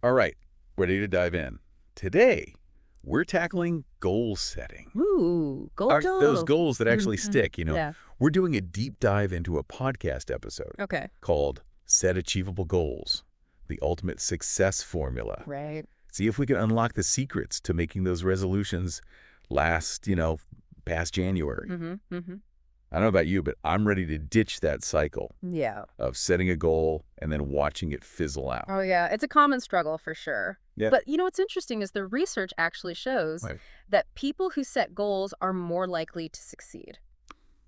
All right, ready to dive in. Today, we're tackling goal setting. Ooh, Those goal. goals that actually stick, Yeah. We're doing a deep dive into a podcast episode Okay. called Set Achievable Goals, the Ultimate Success Formula. Right. See if we can unlock the secrets to making those resolutions last, past January. Mm-hmm. I don't know about you, but I'm ready to ditch that cycle Yeah. of setting a goal and then watching it fizzle out. Oh, yeah. It's a common struggle for sure. Yeah. But what's interesting is the research actually shows Right. that people who set goals are more likely to succeed.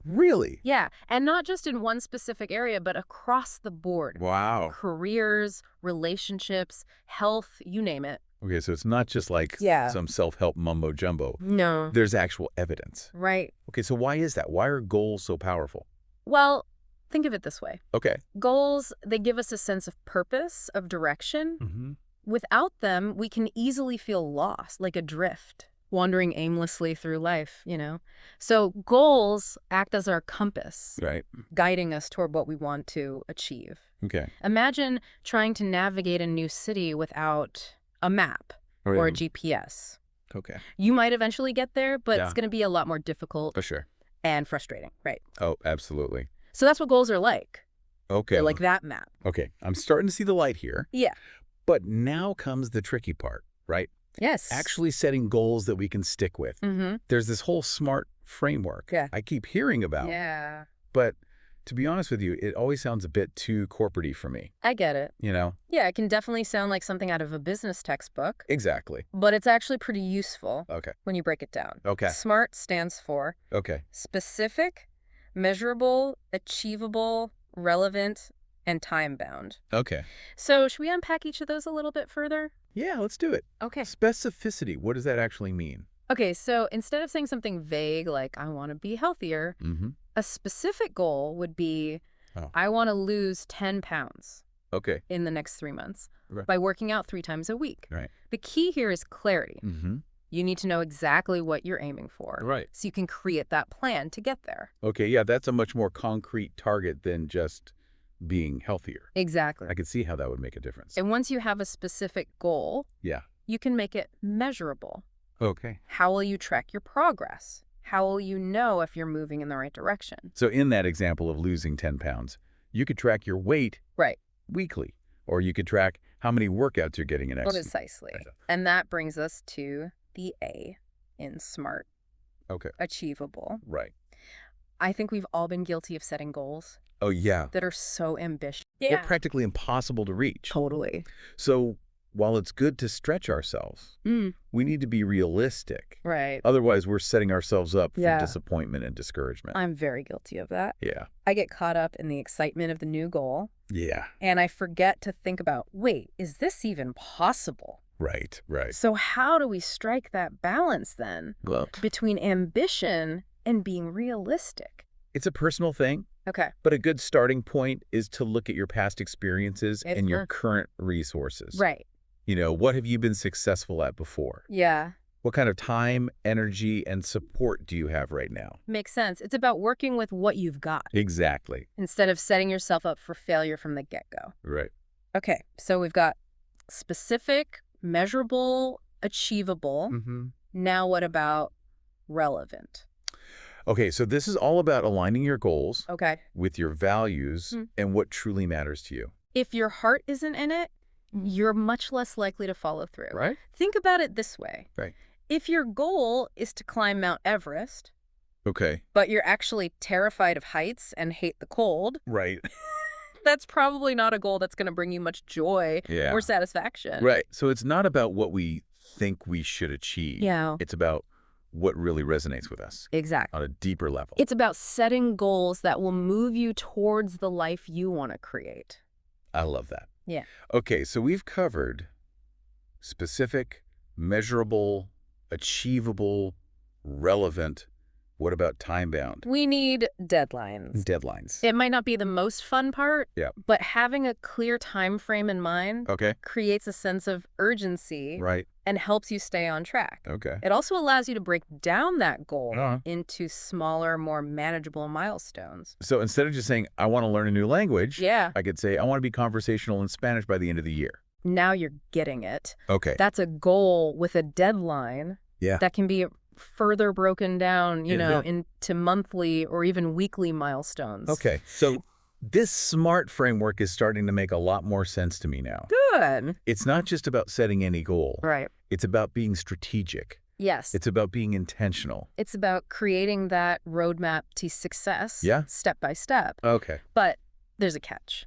Really? Yeah. And not just in one specific area, but across the board. Wow. Careers, relationships, health, you name it. Okay, so it's not just like Yeah. some self-help mumbo jumbo. No. There's actual evidence. Right. Okay, so why is that? Why are goals so powerful? Well, think of it this way. Okay. Goals, they give us a sense of purpose, of direction. Mm-hmm. Without them, we can easily feel lost, like adrift, wandering aimlessly through life, So goals act as our compass, Right. guiding us toward what we want to achieve. Okay. Imagine trying to navigate a new city without a map or a GPS. Okay. You might eventually get there, but Yeah. it's going to be a lot more difficult For sure. and frustrating, right? Oh, absolutely. So that's what goals are like. Okay. They're like that map. Okay, I'm starting to see the light here. Yeah. But now comes the tricky part, right? Yes. Actually setting goals that we can stick with. Mm-hmm. There's this whole SMART framework Yeah. I keep hearing about. Yeah. But to be honest with you, it always sounds a bit too corporate-y for me, I get it. Yeah, it can definitely sound like something out of a business textbook, Exactly. but it's actually pretty useful Okay. when you break it down. Okay. SMART stands for Okay. specific, measurable, achievable, relevant, and time-bound. Okay. So should we unpack each of those a little bit further? Yeah, let's do it. Okay. Specificity, what does that actually mean? Okay, so instead of saying something vague like, I want to be healthier, Mm-hmm. a specific goal would be, Oh. I want to lose 10 pounds Okay. in the next 3 months Right. by working out 3 times a week. Right. The key here is clarity. Mm-hmm. You need to know exactly what you're aiming for. Right. So you can create that plan to get there. Okay, yeah, that's a much more concrete target than just being healthier. Exactly. I could see how that would make a difference. And once you have a specific goal, Yeah. you can make it measurable. Okay. How will you track your progress? How will you know if you're moving in the right direction? So in that example of losing 10 pounds, you could track your weight Right. weekly, or you could track how many workouts you're getting in exercise. Precisely. Right. And that brings us to the A in SMART, Okay. achievable. Right. I think we've all been guilty of setting goals Oh, yeah. that are so ambitious. They're practically impossible to reach. Totally. So while it's good to stretch ourselves, we need to be realistic. Right. Otherwise, we're setting ourselves up for Yeah. disappointment and discouragement. I'm very guilty of that. Yeah. I get caught up in the excitement of the new goal, Yeah. and I forget to think about, wait, is this even possible? Right. Right. So how do we strike that balance then Well, between ambition and being realistic? it's a personal thing, Okay. but a good starting point is to look at your past experiences It's and your not- current resources. Right. What have you been successful at before? Yeah. What kind of time, energy, and support do you have right now? Makes sense. It's about working with what you've got Exactly. instead of setting yourself up for failure from the get-go. Right. Okay. So we've got specific, measurable, achievable. Mm-hmm. Now what about relevant? Okay, so this is all about aligning your goals Okay. with your values and what truly matters to you. If your heart isn't in it, you're much less likely to follow through. Right? Think about it this way. Right. If your goal is to climb Mount Everest, Okay. but you're actually terrified of heights and hate the cold, Right. that's probably not a goal that's going to bring you much joy Yeah. or satisfaction. Right. So it's not about what we think we should achieve. Yeah. It's about what really resonates with us Exactly. on a deeper level. It's about setting goals that will move you towards the life you want to create. I love that. Yeah. Okay, so we've covered specific, measurable, achievable, relevant. What about time-bound? We need deadlines. Deadlines. It might not be the most fun part, Yeah. but having a clear time frame in mind Okay. creates a sense of urgency Right. and helps you stay on track. Okay. It also allows you to break down that goal Uh-huh. into smaller, more manageable milestones. So instead of just saying, I want to learn a new language, Yeah. I could say, I want to be conversational in Spanish by the end of the year. Now you're getting it. Okay. That's a goal with a deadline Yeah. that can be further broken down, Is it? into monthly or even weekly milestones. Okay. So this SMART framework is starting to make a lot more sense to me now. Good. It's not just about setting any goal. Right. It's about being strategic. Yes. It's about being intentional. It's about creating that roadmap to success, Yeah. step by step. Okay. But there's a catch.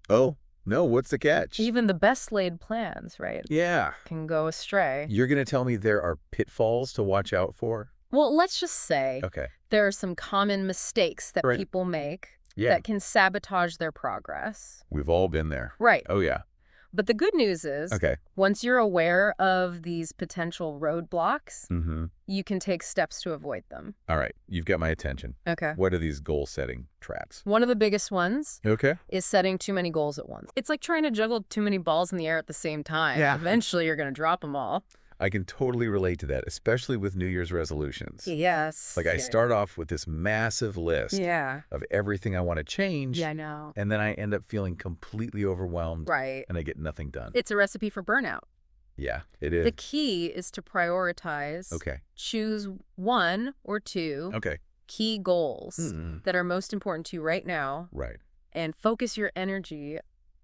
Oh, no, what's the catch? Even the best laid plans, right, Yeah. can go astray. You're going to tell me there are pitfalls to watch out for? Well, let's just say Okay. there are some common mistakes that Right. people make Yeah. that can sabotage their progress. We've all been there. Right. Oh, yeah. But the good news is, Okay. once you're aware of these potential roadblocks, Mm-hmm. you can take steps to avoid them. All right. You've got my attention. Okay. What are these goal-setting traps? One of the biggest ones Okay. is setting too many goals at once. It's like trying to juggle too many balls in the air at the same time. Yeah. Eventually, you're going to drop them all. I can totally relate to that, especially with New Year's resolutions. Yes. Like I start off with this massive list Yeah. of everything I want to change, Yeah, I know. and then I end up feeling completely overwhelmed, Right. and I get nothing done. It's a recipe for burnout. Yeah, it The is. key is to prioritize, Okay. choose one or two Okay. key goals Mm-mm. that are most important to you right now Right. and focus your energy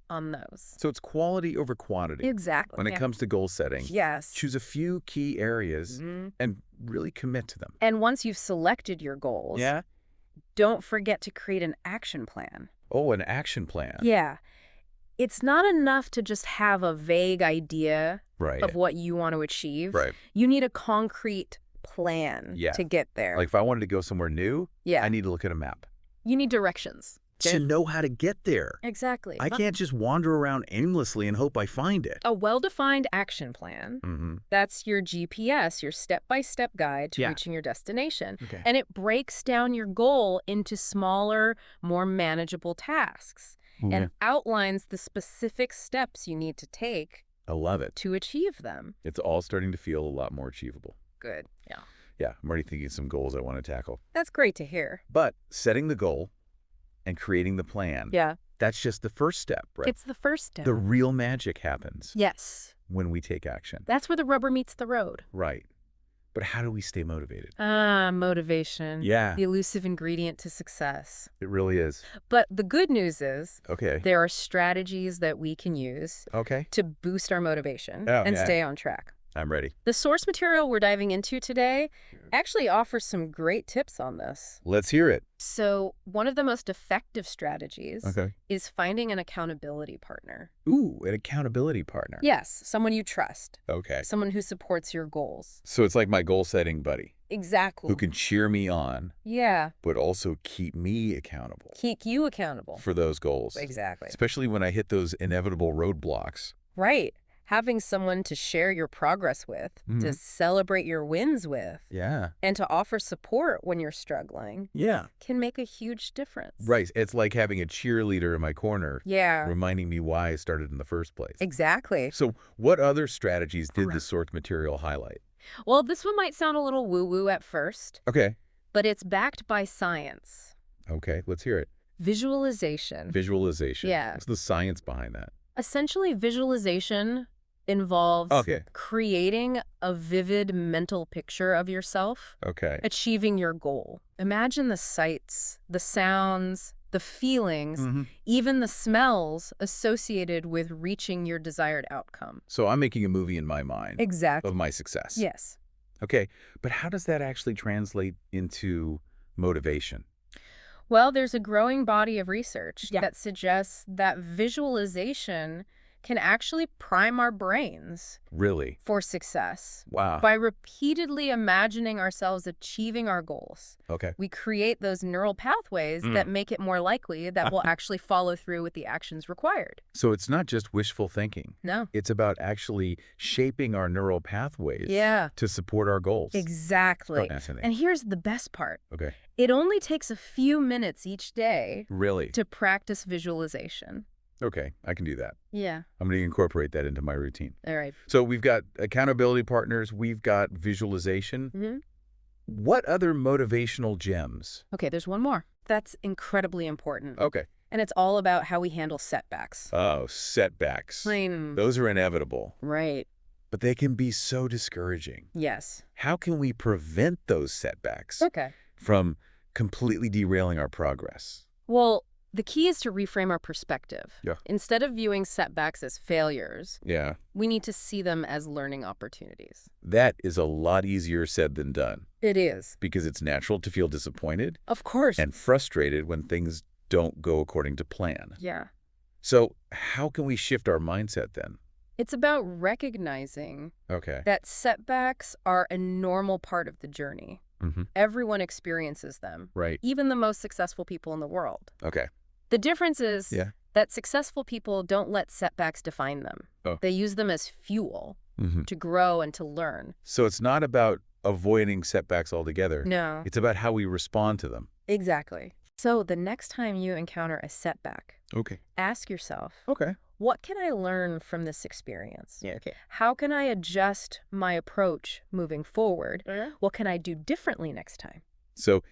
on those. So it's quality over quantity. Exactly. When it comes to goal setting, Yes. choose a few key areas Mhm. and really commit to them. And once you've selected your goals, Yeah? don't forget to create an action plan. Oh, an action plan. Yeah. It's not enough to just have a vague idea Right. of what you want to achieve. Right. You need a concrete plan Yeah. to get there. Like if I wanted to go somewhere new, yeah. I need to look at a map. You need directions. To know how to get there. Exactly. I can't just wander around aimlessly and hope I find it. A well-defined action plan, Mm-hmm. that's your GPS, your step-by-step guide to Yeah. reaching your destination. Okay. And it breaks down your goal into smaller, more manageable tasks and outlines the specific steps you need to take I love it. to achieve them. It's all starting to feel a lot more achievable. Good. Yeah. Yeah, I'm already thinking of some goals I want to tackle. That's great to hear. But setting the goal and creating the plan, Yeah. that's just the first step, right? It's the first step. The real magic happens Yes. when we take action. That's where the rubber meets the road. Right. But how do we stay motivated? Motivation. Yeah, The elusive ingredient to success. it really is. But the good news is Okay. there are strategies that we can use Okay. to boost our motivation Oh, and yeah. stay on track. I'm ready. The source material we're diving into today actually offers some great tips on this. Let's hear it. So one of the most effective strategies Okay. is finding an accountability partner. Ooh, an accountability partner. Yes, someone you trust, Okay. someone who supports your goals. So it's like my goal-setting buddy Exactly. who can cheer me on, Yeah, but also keep me accountable keep you accountable. for those goals. Exactly. Especially when I hit those inevitable roadblocks. Right. Having someone to share your progress with, to Mhm. celebrate your wins with, Yeah. and to offer support when you're struggling Yeah. can make a huge difference. Right. It's like having a cheerleader in my corner Yeah, reminding me why I started in the first place. exactly. So what other strategies did Right. the source material highlight? Well, this one might sound a little woo-woo at first, Okay. but it's backed by science. Okay. Let's hear it. Visualization. Visualization. Yeah. What's the science behind that? Essentially, visualization involves Okay. creating a vivid mental picture of yourself Okay. achieving your goal. Imagine the sights, the sounds, the feelings, Mm-hmm. even the smells associated with reaching your desired outcome. So I'm making a movie in my mind Exactly. of my success. Yes. Okay. But how does that actually translate into motivation? Well, there's a growing body of research Yeah. that suggests that visualization can actually prime our brains Really? for success. Wow. By repeatedly imagining ourselves achieving our goals, Okay. we create those neural pathways that make it more likely that we'll actually follow through with the actions required. So it's not just wishful thinking. No. It's about actually shaping our neural pathways Yeah. to support our goals. Exactly. Fascinating. And here's the best part. Okay. It only takes a few minutes each day Really? to practice visualization. Okay. I can do that. Yeah. I'm going to incorporate that into my routine. All right. So we've got accountability partners. We've got visualization. Mm-hmm. What other motivational gems? Okay, there's one more. That's incredibly important. Okay. And it's all about how we handle setbacks. Oh, setbacks. Plain. Those are inevitable, Right. but they can be so discouraging. Yes. How can we prevent those setbacks Okay. from completely derailing our progress? Well, the key is to reframe our perspective. Yeah. Instead of viewing setbacks as failures, Yeah. we need to see them as learning opportunities. That is a lot easier said than done It is. because it's natural to feel disappointed Of course. and frustrated when things don't go according to plan. Yeah. So how can we shift our mindset then? It's about recognizing Okay. that setbacks are a normal part of the journey. Mm-hmm. Everyone experiences them, Right. even the most successful people in the world. Okay. The difference is Yeah. that successful people don't let setbacks define them. Oh. They use them as fuel Mm-hmm. to grow and to learn. So it's not about avoiding setbacks altogether. No. It's about how we respond to them. Exactly. So the next time you encounter a setback, Okay. ask yourself, Okay. what can I learn from this experience? Yeah. Okay. How can I adjust my approach moving forward? What can I do differently next time? So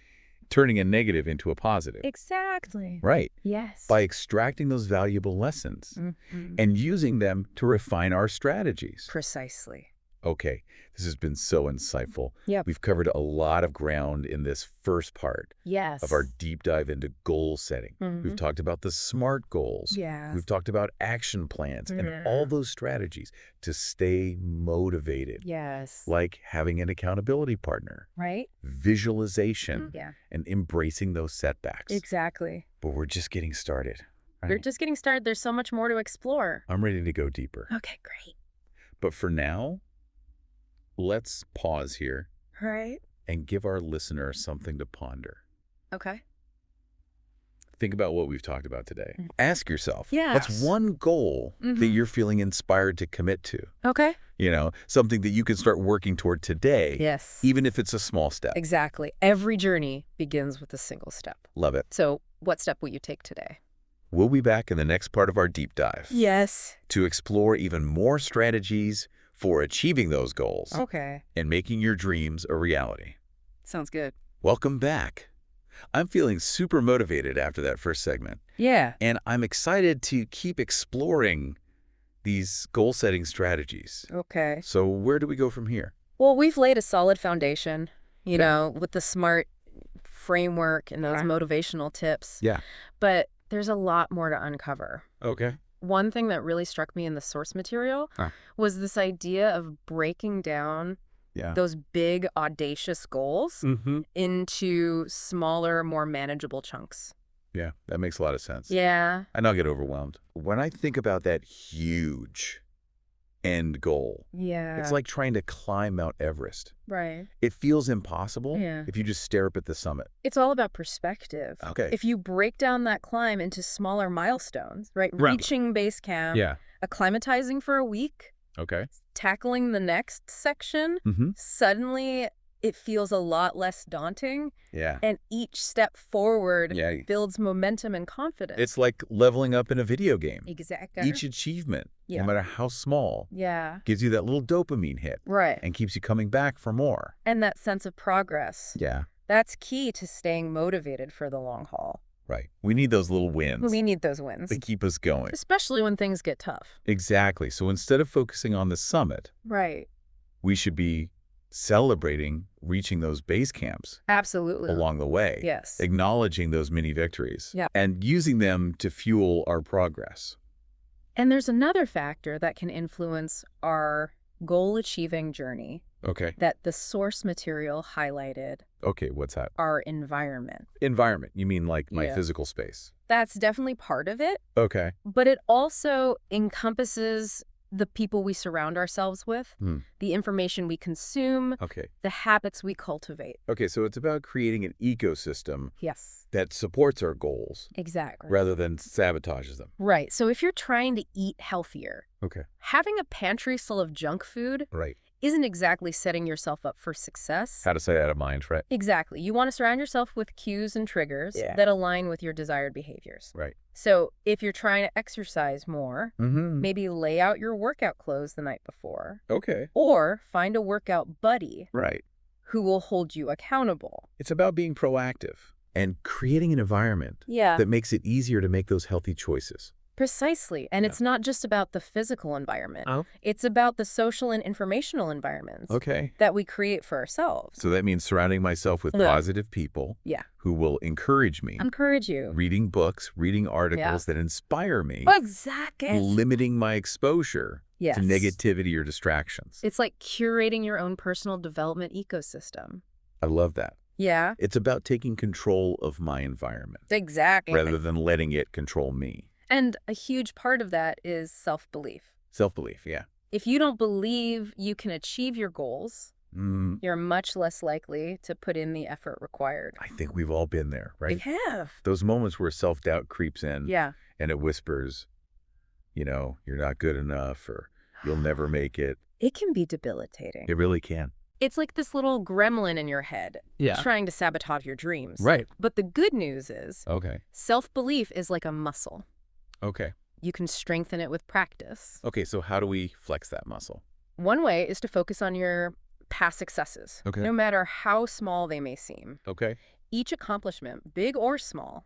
turning a negative into a positive. Exactly. Right. Yes. By extracting those valuable lessons Mhm. and using them to refine our strategies. Precisely. Okay, this has been so insightful. Yep. We've covered a lot of ground in this first part Yes. of our deep dive into goal setting. Mhm. We've talked about the SMART goals. Yes. We've talked about action plans and all those strategies to stay motivated, Yes. like having an accountability partner, Right? visualization, Yeah. and embracing those setbacks. Exactly. But we're just getting started. We're right? just getting started. There's so much more to explore. I'm ready to go deeper. Okay, great. But for now, let's pause here Right. and give our listener something to ponder. Okay. Think about what we've talked about today. Mm. Ask yourself, Yes. what's one goal that Mhm. you're feeling inspired to commit to? Okay. Something that you can start working toward today, Yes. even if it's a small step. Exactly. Every journey begins with a single step. Love it. So what step will you take today? We'll be back in the next part of our deep dive Yes. to explore even more strategies for achieving those goals Okay. and making your dreams a reality. Sounds good. Welcome back. I'm feeling super motivated after that first segment, Yeah. and I'm excited to keep exploring these goal-setting strategies. Okay. So where do we go from here? Well, we've laid a solid foundation, Yeah. with the SMART framework and those motivational tips. Yeah. But there's a lot more to uncover. Okay. One thing that really struck me in the source material was this idea of breaking down Yeah. those big, audacious goals Mm-hmm. into smaller, more manageable chunks. Yeah, that makes a lot of sense. Yeah. I don't get overwhelmed. When I think about that huge end goal, Yeah. it's like trying to climb Mount Everest. Right. It feels impossible Yeah. if you just stare up at the summit. It's all about perspective. Okay. If you break down that climb into smaller milestones, right? Right. Reaching base camp, Yeah. acclimatizing for a week, Okay. tackling the next section, Mm-hmm. suddenly it feels a lot less daunting, Yeah. and each step forward Yeah. builds momentum and confidence. It's like leveling up in a video game. exactly. Each achievement, Yeah. no matter how small, Yeah. gives you that little dopamine hit Right. and keeps you coming back for more. And that sense of progress. Yeah. That's key to staying motivated for the long haul. Right. We need those little wins. We need those wins, They keep us going. especially when things get tough. Exactly. So instead of focusing on the summit, Right. we should be celebrating reaching those base camps Absolutely. along the way. Yes. Acknowledging those mini victories. Yeah. And using them to fuel our progress. And there's another factor that can influence our goal-achieving journey Okay. that the source material highlighted, Okay, what's that? our environment. Environment. You mean like my Yeah. physical space? That's definitely part of it, Okay. but it also encompasses the people we surround ourselves with, the information we consume, Okay. the habits we cultivate. Okay, so it's about creating an ecosystem Yes, that supports our goals exactly. rather than sabotages them. Right. So if you're trying to eat healthier, Okay. having a pantry full of junk food Right. isn't exactly setting yourself up for success. How to say out of mind, right? Exactly. You want to surround yourself with cues and triggers Yeah. that align with your desired behaviors. Right. So if you're trying to exercise more, Mm-hmm. maybe lay out your workout clothes the night before, Okay. or find a workout buddy Right. who will hold you accountable. It's about being proactive and creating an environment Yeah. that makes it easier to make those healthy choices. Precisely. And Yeah. it's not just about the physical environment. Oh. It's about the social and informational environments Okay. that we create for ourselves. So that means surrounding myself with Yeah. positive people Yeah. who will encourage me, Encourage you. reading books, reading articles that inspire me, Exactly. limiting my exposure Yes. to negativity or distractions. It's like curating your own personal development ecosystem. I love that. Yeah. It's about taking control of my environment Exactly. rather than letting it control me. And a huge part of that is self-belief. Self-belief, yeah. If you don't believe you can achieve your goals, you're much less likely to put in the effort required. I think we've all been there, right? We have. Those moments where self-doubt creeps in Yeah. and it whispers, you're not good enough or you'll never make it. It can be debilitating. It really can. It's like this little gremlin in your head trying to sabotage your dreams. Right. But the good news is Okay. self-belief is like a muscle. Okay. You can strengthen it with practice. Okay, so how do we flex that muscle? One way is to focus on your past successes, Okay. no matter how small they may seem. Okay. Each accomplishment, big or small,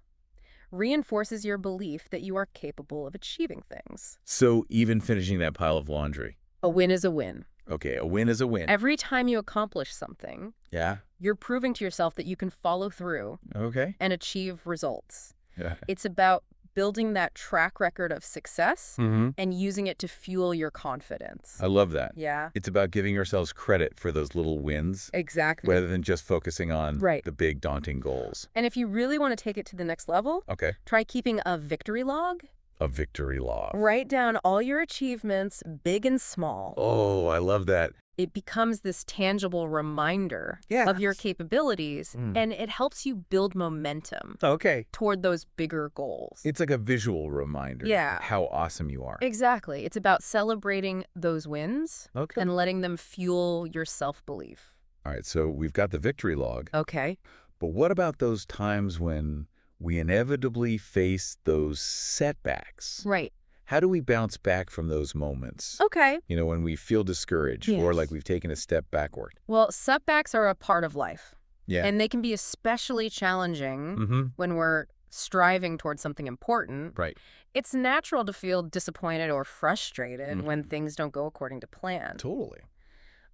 reinforces your belief that you are capable of achieving things. So even finishing that pile of laundry. A win is a win. Okay, a win is a win. Every time you accomplish something, Yeah. you're proving to yourself that you can follow through Okay. and achieve results. Yeah. It's about building that track record of success Mm-hmm. and using it to fuel your confidence. I love that. Yeah, It's about giving ourselves credit for those little wins exactly. rather than just focusing on Right. the big daunting goals. And if you really want to take it to the next level, Okay. try keeping a victory log. A victory log. Write down all your achievements, big and small. Oh, I love that. It becomes this tangible reminder Yes. of your capabilities, and it helps you build momentum Okay. toward those bigger goals. It's like a visual reminder Yeah. of how awesome you are. Exactly. It's about celebrating those wins Okay. and letting them fuel your self-belief. All right, so we've got the victory log, Okay. but what about those times when we inevitably face those setbacks? Right. How do we bounce back from those moments? Okay. When we feel discouraged or Yes. like we've taken a step backward. Well, setbacks are a part of life, Yeah. and they can be especially challenging Mm-hmm. when we're striving towards something important. Right. It's natural to feel disappointed or frustrated when things don't go according to plan. Totally.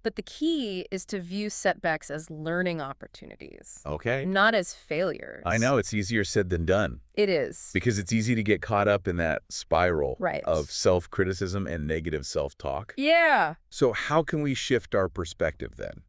But the key is to view setbacks as learning opportunities, Okay. not as failures. I know it's easier said than done It is. because it's easy to get caught up in that spiral Right. of self-criticism and negative self-talk. Yeah. So how can we shift our perspective then?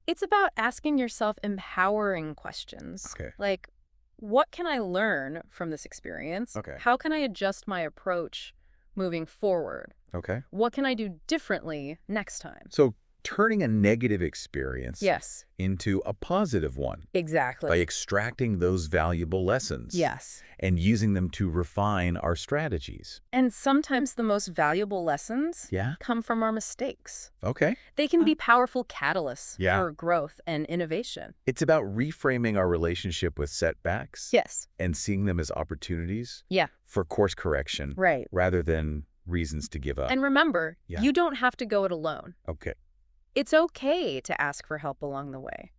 It's about asking yourself empowering questions. Okay. Like, what can I learn from this experience? Okay. How can I adjust my approach moving forward? Okay. What can I do differently next time? So turning a negative experience Yes, into a positive one exactly. by extracting those valuable lessons Yes. and using them to refine our strategies. And sometimes the most valuable lessons Yeah. come from our mistakes. Okay. They can be powerful catalysts Yeah. for growth and innovation. It's about reframing our relationship with setbacks Yes. and seeing them as opportunities Yeah. for course correction Right. rather than reasons to give up. And remember, Yeah. you don't have to go it alone. Okay. It's okay to ask for help along the way.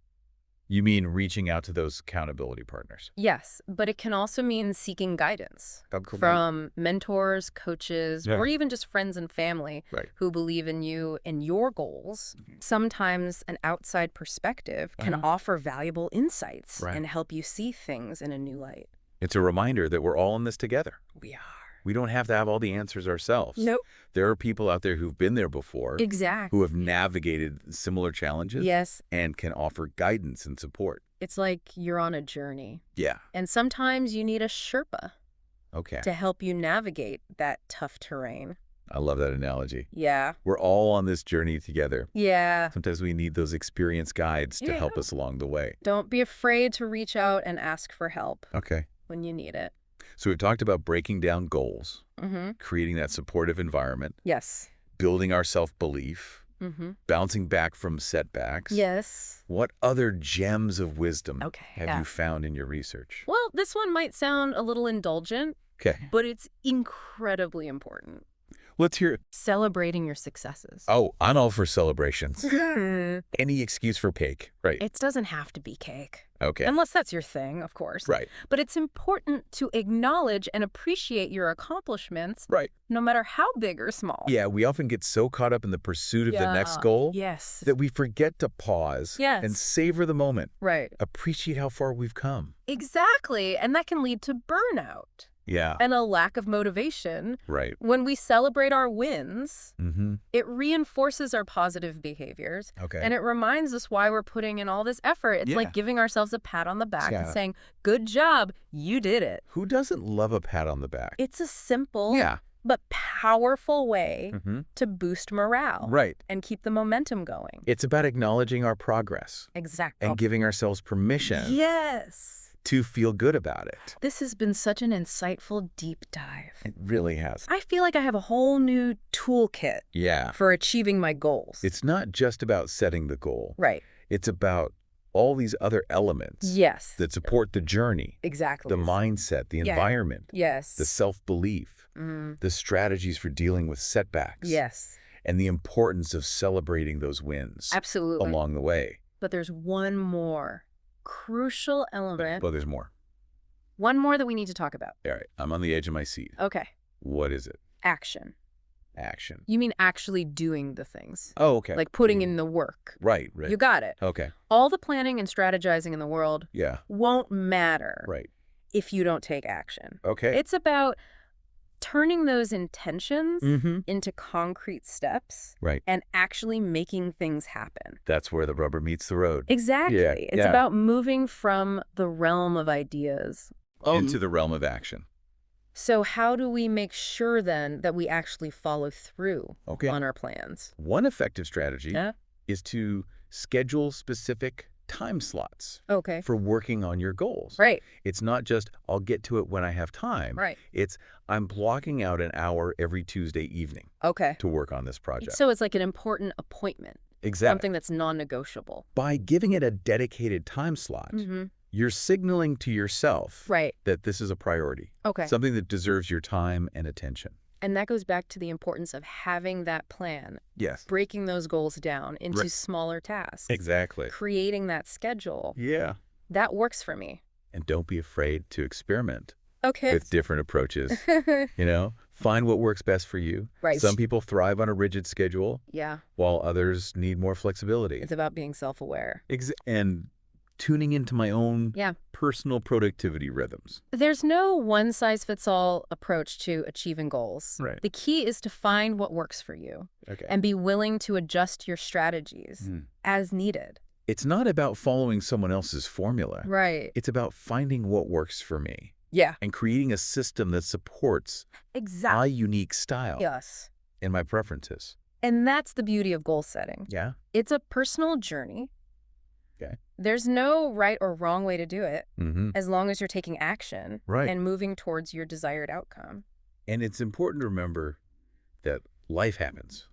You mean reaching out to those accountability partners? Yes, but it can also mean seeking guidance from mentors, coaches, Yeah. or even just friends and family Right. who believe in you and your goals. Sometimes an outside perspective can offer valuable insights Right. and help you see things in a new light. It's a reminder that we're all in this together. We are. We don't have to have all the answers ourselves. Nope. There are people out there who've been there before, Exactly. who have navigated similar challenges Yes. and can offer guidance and support. It's like you're on a journey. Yeah. And sometimes you need a Sherpa Okay. to help you navigate that tough terrain. I love that analogy. Yeah. We're all on this journey together. Yeah. Sometimes we need those experienced guides to Yeah. help us along the way. Don't be afraid to reach out and ask for help Okay. when you need it. So we've talked about breaking down goals, Mm-hmm. creating that supportive environment, Yes. building our self-belief, Mm-hmm. bouncing back from setbacks. Yes. What other gems of wisdom Okay, have yeah. you found in your research? Well, this one might sound a little indulgent, Okay. but it's incredibly important. Let's hear it. Celebrating your successes. Oh, I'm all for celebrations. Any excuse for cake, right? It doesn't have to be cake. Okay. Unless that's your thing, of course. Right. But it's important to acknowledge and appreciate your accomplishments, Right. no matter how big or small. Yeah, we often get so caught up in the pursuit of the next goal Yes. that we forget to pause and savor the moment. Right. Appreciate how far we've come. Exactly. And that can lead to burnout. Yeah. And a lack of motivation. Right. When we celebrate our wins, Mm-hmm. it reinforces our positive behaviors. Okay. And it reminds us why we're putting in all this effort. It's like giving ourselves a pat on the back and saying, good job, you did it. Who doesn't love a pat on the back? It's a simple but powerful way to boost morale. Right. And keep the momentum going. It's about acknowledging our progress. Exactly. And giving ourselves permission. Yes. To feel good about it. This has been such an insightful deep dive. It really has. I feel like I have a whole new toolkit for achieving my goals. It's not just about setting the goal. Right. It's about all these other elements that support the journey. Exactly. The mindset, the environment, the self-belief, the strategies for dealing with setbacks, and the importance of celebrating those wins along the way. But there's one more crucial element. But there's more. One more that we need to talk about. All right, I'm on the edge of my seat. Okay. What is it? Action. Action. You mean actually doing the things. Oh, okay. Like putting in the work. Right, right. You got it. Okay. All the planning and strategizing in the world won't matter if you don't take action. Okay. It's about turning those intentions into concrete steps and actually making things happen. That's where the rubber meets the road. Exactly. It's about moving from the realm of ideas into the realm of action. So how do we make sure then that we actually follow through on our plans? One effective strategy is to schedule specific time slots for working on your goals. Right. It's not just, I'll get to it when I have time. Right. It's, I'm blocking out an hour every Tuesday evening to work on this project. So it's like an important appointment. Exactly. Something that's non-negotiable. By giving it a dedicated time slot, you're signaling to yourself that this is a priority. Something that deserves your time and attention. And that goes back to the importance of having that plan. Yes. Breaking those goals down into smaller tasks. Exactly. Creating that schedule. Yeah. That works for me. And don't be afraid to experiment Okay. with different approaches. You know, find what works best for you. Right. Some people thrive on a rigid schedule. Yeah. While others need more flexibility. It's about being self-aware. And tuning into my own personal productivity rhythms. There's no one-size-fits-all approach to achieving goals. Right. The key is to find what works for you and be willing to adjust your strategies as needed. It's not about following someone else's formula. Right. It's about finding what works for me. Yeah. And creating a system that supports my unique style and my preferences. And that's the beauty of goal setting. Yeah. It's a personal journey. Okay. There's no right or wrong way to do it as long as you're taking action and moving towards your desired outcome. And it's important to remember that life happens.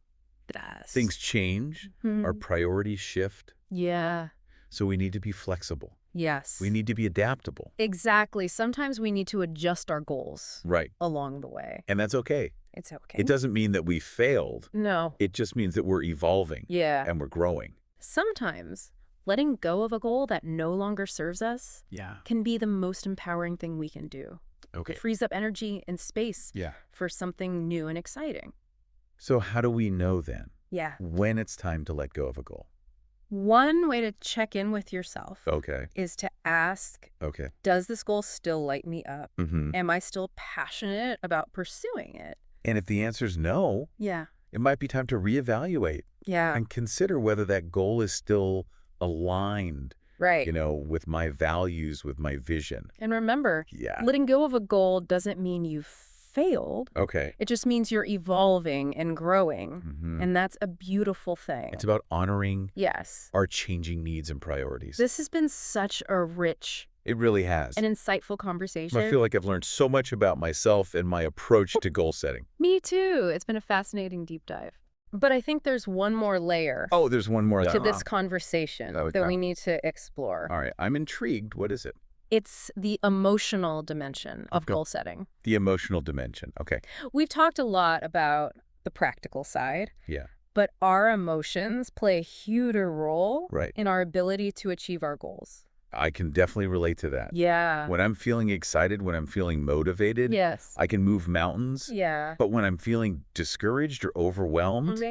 It does. Things change. Our priorities shift. Yeah. So we need to be flexible. Yes. We need to be adaptable. Exactly. Sometimes we need to adjust our goals along the way. And that's okay. It's okay. It doesn't mean that we failed. No. It just means that we're evolving. Yeah. And we're growing. Sometimes letting go of a goal that no longer serves us can be the most empowering thing we can do. Okay. It frees up energy and space for something new and exciting. So how do we know then when it's time to let go of a goal? One way to check in with yourself is to ask, does this goal still light me up? Am I still passionate about pursuing it? And if the answer is no, it might be time to reevaluate and consider whether that goal is still aligned, you know, with my values, with my vision. And remember, letting go of a goal doesn't mean you've failed. It just means you're evolving and growing. And that's a beautiful thing. It's about honoring our changing needs and priorities. This has been such a rich, it really has, an insightful conversation. I feel like I've learned so much about myself and my approach to goal setting. Me too. It's been a fascinating deep dive. But I think there's one more layer. Oh, there's one more to this conversation that we need to explore. All right. I'm intrigued. What is it? It's the emotional dimension of goal setting. The emotional dimension. Okay. We've talked a lot about the practical side. Yeah. But our emotions play a huge role Right. in our ability to achieve our goals. I can definitely relate to that. Yeah. When I'm feeling excited, when I'm feeling motivated, Yes. I can move mountains. Yeah. But when I'm feeling discouraged or overwhelmed,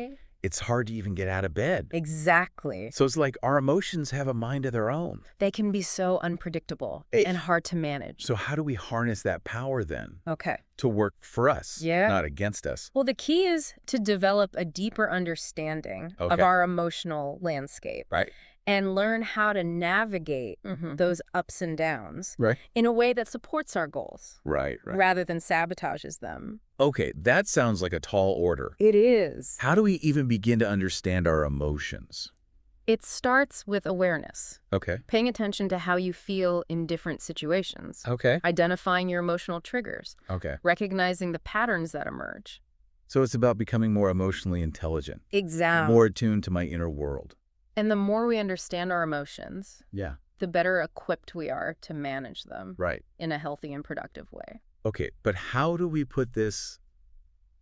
it's hard to even get out of bed. Exactly. So it's like our emotions have a mind of their own. They can be so unpredictable and hard to manage. So how do we harness that power then? Okay. To work for us, not against us? Well, the key is to develop a deeper understanding of our emotional landscape. Right. And learn how to navigate those ups and downs Right. in a way that supports our goals. Right. Rather than sabotages them. Okay, that sounds like a tall order. It is. How do we even begin to understand our emotions? It starts with awareness. Okay. Paying attention to how you feel in different situations. Okay. Identifying your emotional triggers. Okay. Recognizing the patterns that emerge. So it's about becoming more emotionally intelligent. Exactly. More attuned to my inner world. And the more we understand our emotions, the better equipped we are to manage them in a healthy and productive way. Okay, but how do we put this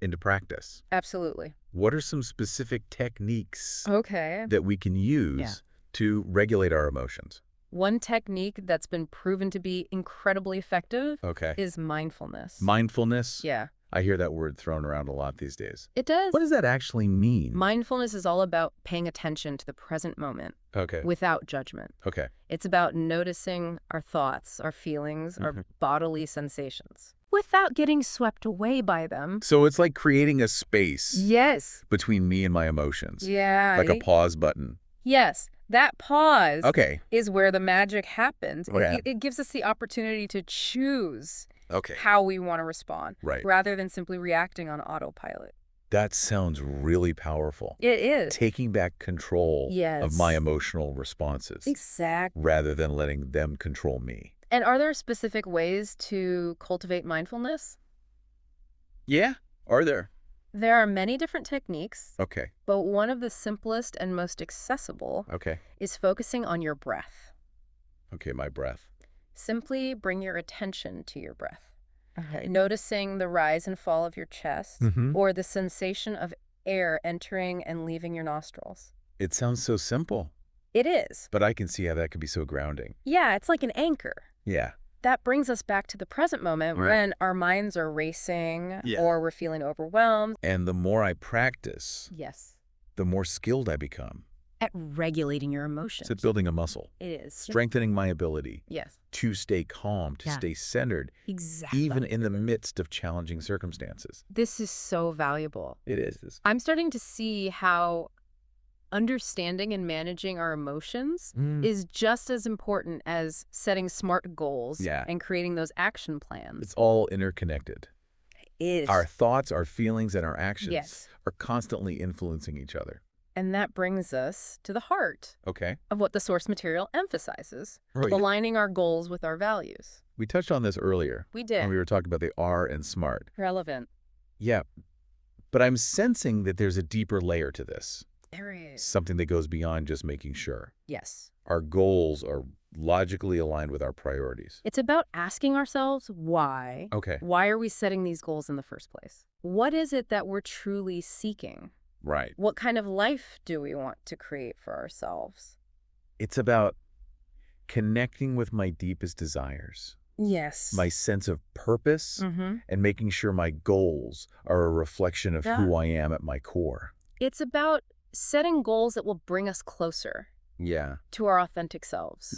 into practice? Absolutely. What are some specific techniques that we can use to regulate our emotions? One technique that's been proven to be incredibly effective is mindfulness. Mindfulness? Yeah. I hear that word thrown around a lot these days. It does. What does that actually mean? Mindfulness is all about paying attention to the present moment without judgment. Okay. It's about noticing our thoughts, our feelings, our bodily sensations without getting swept away by them. So it's like creating a space between me and my emotions. Yeah. Like a pause button. Yes. That pause is where the magic happens. It gives us the opportunity to choose how we want to respond rather than simply reacting on autopilot. That sounds really powerful. It is. Taking back control of my emotional responses. Exactly. Rather than letting them control me. And are there specific ways to cultivate mindfulness? Yeah. Are there? There are many different techniques. Okay. But one of the simplest and most accessible is focusing on your breath. Okay, my breath. Simply bring your attention to your breath. Noticing the rise and fall of your chest or the sensation of air entering and leaving your nostrils. It sounds so simple. It is. But I can see how that could be so grounding. Yeah, it's like an anchor. Yeah. That brings us back to the present moment when our minds are racing or we're feeling overwhelmed. And the more I practice, the more skilled I become. At regulating your emotions. It's building a muscle. It is. Strengthening my ability to stay calm, to stay centered, even in the midst of challenging circumstances. This is so valuable. It is. I'm starting to see how understanding and managing our emotions is just as important as setting smart goals and creating those action plans. It's all interconnected. It is. Our thoughts, our feelings, and our actions are constantly influencing each other. And that brings us to the heart of what the source material emphasizes, aligning our goals with our values. We touched on this earlier. We did. When we were talking about the R and SMART. Relevant. Yeah. But I'm sensing that there's a deeper layer to this. There is. Something that goes beyond just making sure. Yes. Our goals are logically aligned with our priorities. It's about asking ourselves why. Why are we setting these goals in the first place? What is it that we're truly seeking? Right. What kind of life do we want to create for ourselves? It's about connecting with my deepest desires. Yes. My sense of purpose and making sure my goals are a reflection of who I am at my core. It's about setting goals that will bring us closer to our authentic selves.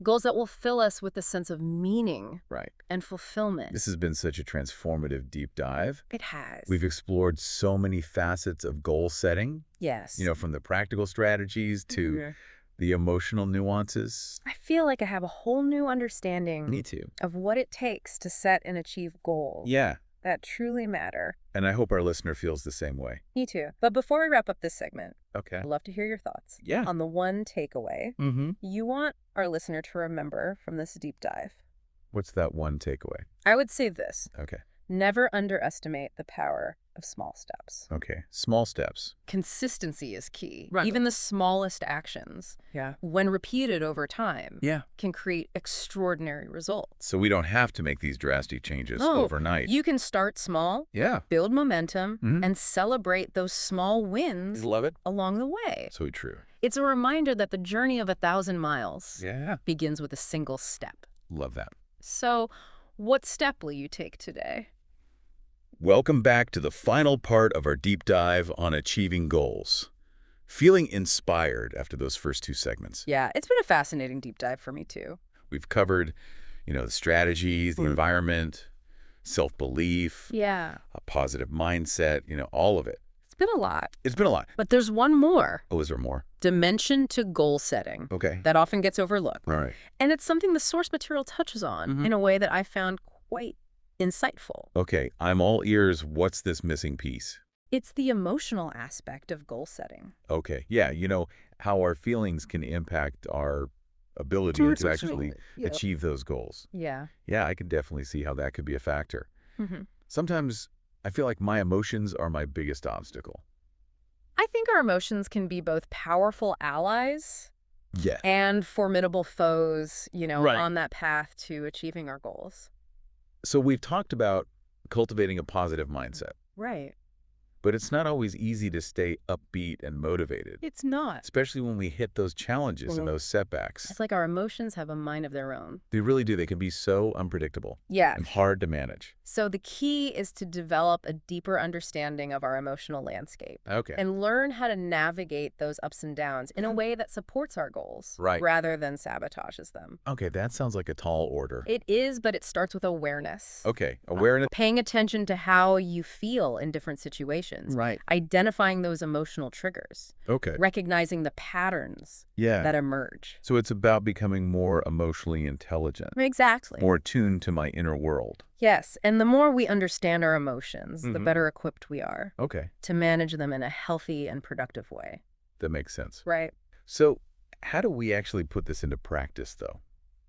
Goals that will fill us with a sense of meaning and fulfillment. This has been such a transformative deep dive. It has. We've explored so many facets of goal setting. Yes. You know, from the practical strategies to the emotional nuances. I feel like I have a whole new understanding Me too. of what it takes to set and achieve goals. Yeah. That truly matter. And I hope our listener feels the same way. Me too. But before we wrap up this segment, I'd love to hear your thoughts Yeah. on the one takeaway you want our listener to remember from this deep dive. What's that one takeaway? I would say this. Okay. Never underestimate the power of small steps. Okay, small steps. Consistency is key. Right. Even the smallest actions, when repeated over time, can create extraordinary results. So we don't have to make these drastic changes overnight. You can start small, build momentum, and celebrate those small wins along the way. So true. It's a reminder that the journey of 1,000 miles begins with a single step. Love that. So what step will you take today? Welcome back to the final part of our deep dive on achieving goals. Feeling inspired after those first 2 segments. Yeah, it's been a fascinating deep dive for me too. We've covered, the strategies, the environment, self-belief, a positive mindset, all of it. It's been a lot. It's been a lot. But there's one more. Oh, is there more? Dimension to goal setting. Okay. That often gets overlooked. All right. And it's something the source material touches on in a way that I found quite insightful. Okay, I'm all ears. What's this missing piece? It's the emotional aspect of goal setting. Okay, yeah, how our feelings can impact our ability to actually achieve those goals. Yeah. Yeah, I can definitely see how that could be a factor. Sometimes I feel like my emotions are my biggest obstacle. I think our emotions can be both powerful allies and formidable foes, on that path to achieving our goals. So we've talked about cultivating a positive mindset. Right. But it's not always easy to stay upbeat and motivated. It's not. Especially when we hit those challenges and those setbacks. It's like our emotions have a mind of their own. They really do. They can be so unpredictable. Yeah. And hard to manage. So the key is to develop a deeper understanding of our emotional landscape. Okay. And learn how to navigate those ups and downs in a way that supports our goals. Right. Rather than sabotages them. Okay, that sounds like a tall order. It is, but it starts with awareness. Okay, awareness. Paying attention to how you feel in different situations. Right. Identifying those emotional triggers. Okay. Recognizing the patterns that emerge. So it's about becoming more emotionally intelligent. Exactly. More attuned to my inner world. Yes, and the more we understand our emotions, the better equipped we are to manage them in a healthy and productive way. That makes sense. Right. So how do we actually put this into practice, though?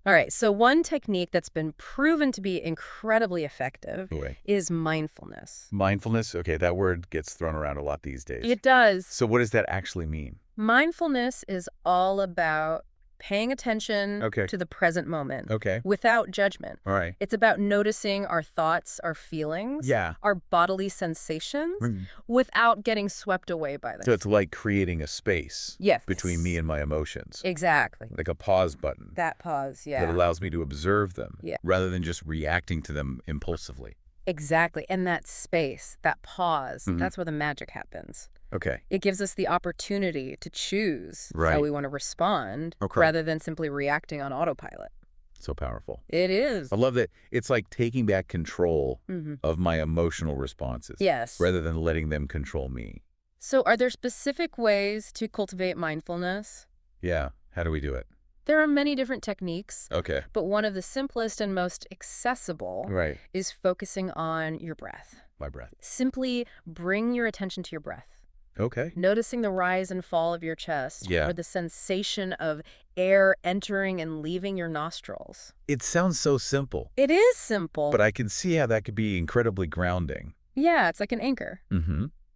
All right, so one technique that's been proven to be incredibly effective is mindfulness. Mindfulness? Okay, that word gets thrown around a lot these days. It does. So what does that actually mean? Mindfulness is all about paying attention to the present moment without judgment. All right. It's about noticing our thoughts, our feelings, our bodily sensations without getting swept away by them. So it's like creating a space between me and my emotions. Exactly. Like a pause button. That pause, that allows me to observe them rather than just reacting to them impulsively. Exactly. And that space, that pause, that's where the magic happens. Okay. It gives us the opportunity to choose how we want to respond rather than simply reacting on autopilot. So powerful. It is. I love that. It's like taking back control of my emotional responses. Yes. Rather than letting them control me. So are there specific ways to cultivate mindfulness? Yeah. How do we do it? There are many different techniques. Okay. But one of the simplest and most accessible is focusing on your breath. My breath. Simply bring your attention to your breath. Okay. Noticing the rise and fall of your chest or the sensation of air entering and leaving your nostrils. It sounds so simple. It is simple. But I can see how that could be incredibly grounding. Yeah, it's like an anchor.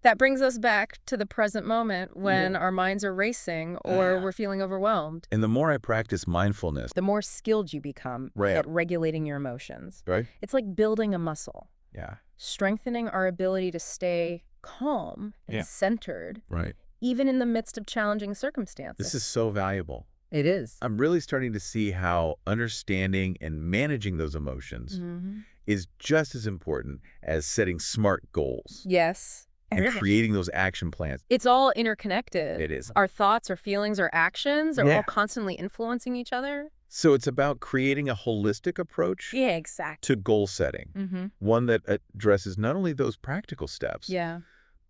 That brings us back to the present moment when our minds are racing or we're feeling overwhelmed. And the more I practice mindfulness, the more skilled you become at regulating your emotions. Right. It's like building a muscle. Yeah. Strengthening our ability to stay calm and centered. Right. Even in the midst of challenging circumstances. This is so valuable. It is. I'm really starting to see how understanding and managing those emotions is just as important as setting smart goals. Yes. And creating those action plans. It's all interconnected. It is. Our thoughts, our feelings, our actions are all constantly influencing each other. So it's about creating a holistic approach to goal setting. One that addresses not only those practical steps,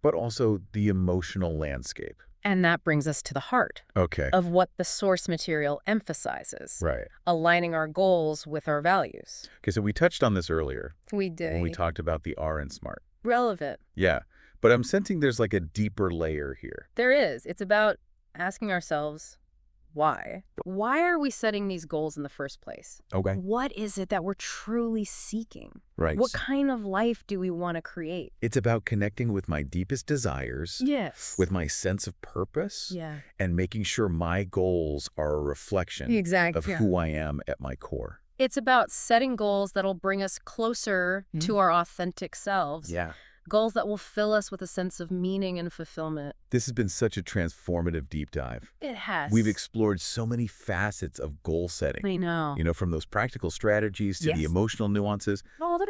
but also the emotional landscape. And that brings us to the heart of what the source material emphasizes. Right. Aligning our goals with our values. Okay, so we touched on this earlier. We did. When we talked about the R in SMART. Relevant. Yeah. But I'm sensing there's like a deeper layer here. There is. It's about asking ourselves, why. Why are we setting these goals in the first place? Okay. What is it that we're truly seeking? Right. What kind of life do we want to create? It's about connecting with my deepest desires. Yes. With my sense of purpose. Yeah. And making sure my goals are a reflection of who I am at my core. It's about setting goals that'll bring us closer to our authentic selves. Yeah. Goals that will fill us with a sense of meaning and fulfillment. This has been such a transformative deep dive. It has. We've explored so many facets of goal setting. I know. You know, from those practical strategies to the emotional nuances.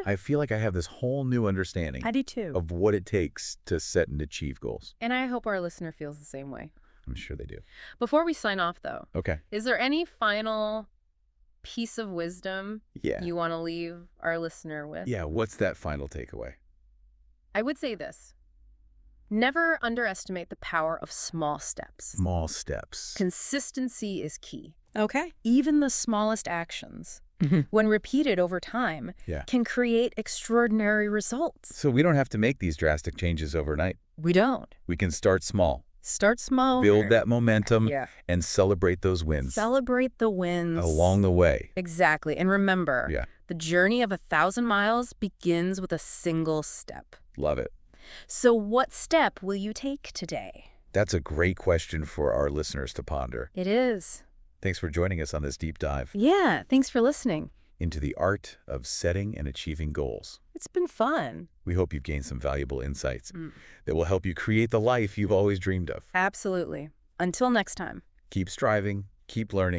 I feel like I have this whole new understanding. I do too. Of what it takes to set and achieve goals. And I hope our listener feels the same way. I'm sure they do. Before we sign off, though. Okay. Is there any final piece of wisdom you want to leave our listener with? Yeah, what's that final takeaway? I would say this. Never underestimate the power of small steps. Small steps. Consistency is key. Okay. Even the smallest actions, when repeated over time, can create extraordinary results. So we don't have to make these drastic changes overnight. We don't. We can start small. Start small. Build that momentum and celebrate those wins. Celebrate the wins. Along the way. Exactly. And remember, the journey of 1,000 miles begins with a single step. Love it. So what step will you take today? That's a great question for our listeners to ponder. It is. Thanks for joining us on this deep dive. Yeah, thanks for listening. Into the art of setting and achieving goals. It's been fun. We hope you've gained some valuable insights that will help you create the life you've always dreamed of. Absolutely. Until next time. Keep striving, keep learning.